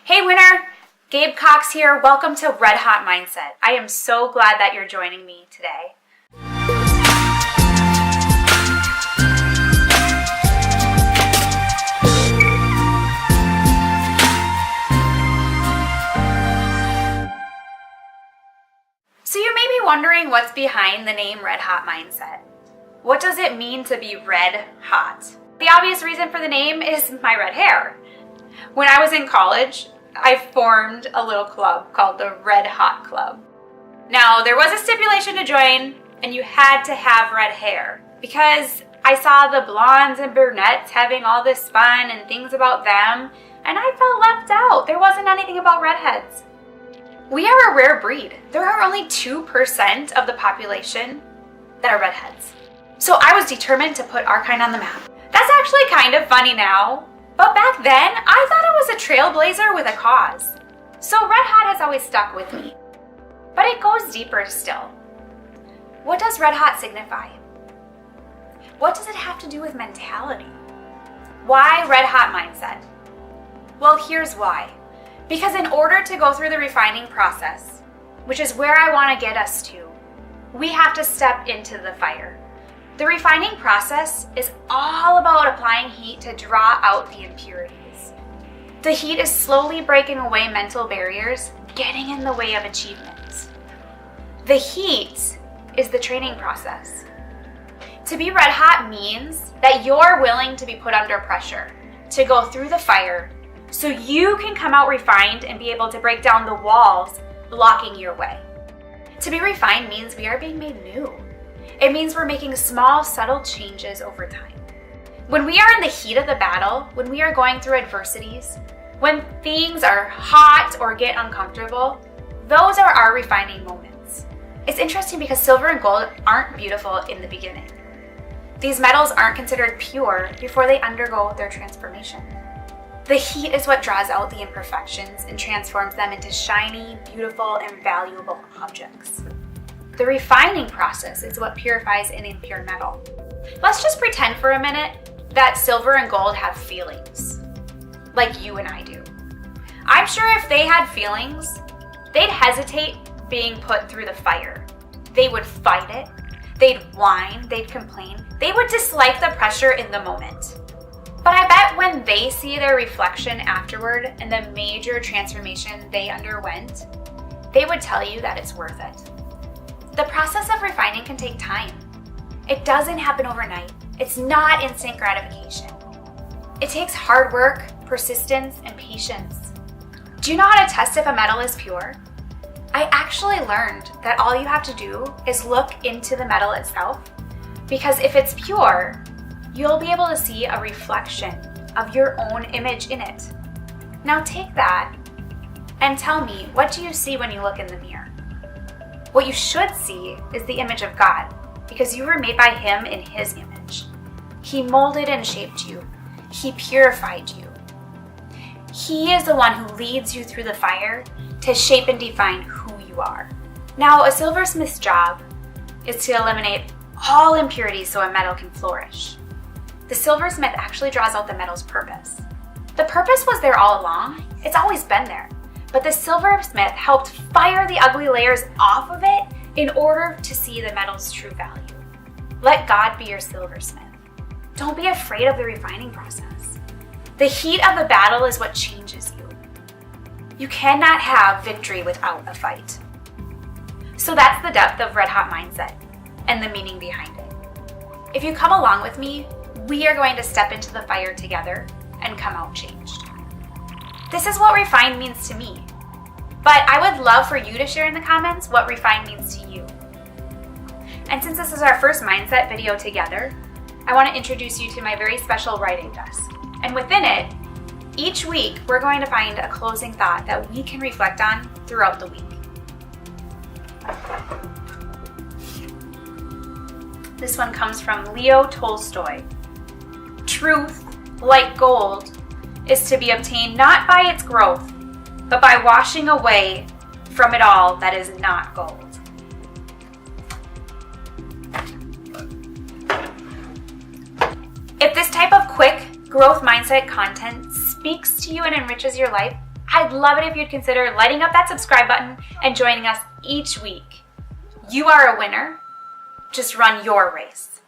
Hey winner! Gabe Cox here. Welcome to Red Hot Mindset. I am so glad that you're joining me today. So you may be wondering what's behind the name Red Hot Mindset. What does it mean to be red hot? The obvious reason for the name is my red hair. When I was in college, I formed a little club called the Red Hot Club. Now, there was a stipulation to join, and you had to have red hair, because I saw the blondes and brunettes having all this fun and things about them, and I felt left out. There wasn't anything about redheads. We are a rare breed. There are only 2% of the population that are redheads. So I was determined to put our kind on the map. That's actually kind of funny now, but back then I thought I was a trailblazer with a cause. So red hot has always stuck with me. But it goes deeper still. What does red hot signify? What does it have to do with mentality? Why red hot mindset? Well, here's why. Because in order to go through the refining process, which is where I want to get us to, we have to step into the fire. The refining process is all about applying heat to draw out the impurities. The heat is slowly breaking away mental barriers, getting in the way of achievements. The heat is the training process. To be red hot means that you're willing to be put under pressure, to go through the fire, so you can come out refined and be able to break down the walls blocking your way. To be refined means we are being made new. It means we're making small, subtle changes over time. When we are in the heat of the battle, when we are going through adversities, when things are hot or get uncomfortable, those are our refining moments. It's interesting because silver and gold aren't beautiful in the beginning. These metals aren't considered pure before they undergo their transformation. The heat is what draws out the imperfections and transforms them into shiny, beautiful, and valuable objects. The refining process is what purifies an impure metal. Let's just pretend for a minute that silver and gold have feelings, like you and I do. I'm sure if they had feelings, they'd hesitate being put through the fire. They would fight it, they'd whine, they'd complain, they would dislike the pressure in the moment. But I bet when they see their reflection afterward and the major transformation they underwent, they would tell you that it's worth it. The process of refining can take time. It doesn't happen overnight. It's not instant gratification. It takes hard work, persistence, and patience. Do you know how to test if a metal is pure? I actually learned that all you have to do is look into the metal itself, because if it's pure, you'll be able to see a reflection of your own image in it. Now take that and tell me, what do you see when you look in the mirror? What you should see is the image of God, because you were made by Him in His image. He molded and shaped you. He purified you. He is the one who leads you through the fire to shape and define who you are. Now, a silversmith's job is to eliminate all impurities so a metal can flourish. The silversmith actually draws out the metal's purpose. The purpose was there all along. It's always been there. But the silversmith helped fire the ugly layers off of it in order to see the metal's true value. Let God be your silversmith. Don't be afraid of the refining process. The heat of the battle is what changes you. You cannot have victory without a fight. So that's the depth of Red Hot Mindset and the meaning behind it. If you come along with me, we are going to step into the fire together and come out changed. This is what refined means to me. But I would love for you to share in the comments what refined means to you. And since this is our first mindset video together, I want to introduce you to my very special writing desk. And within it, each week we're going to find a closing thought that we can reflect on throughout the week. This one comes from Leo Tolstoy. Truth, like gold, is to be obtained not by its growth, but by washing away from it all that is not gold. If this type of quick growth mindset content speaks to you and enriches your life, I'd love it if you'd consider lighting up that subscribe button and joining us each week. You are a winner. Just run your race.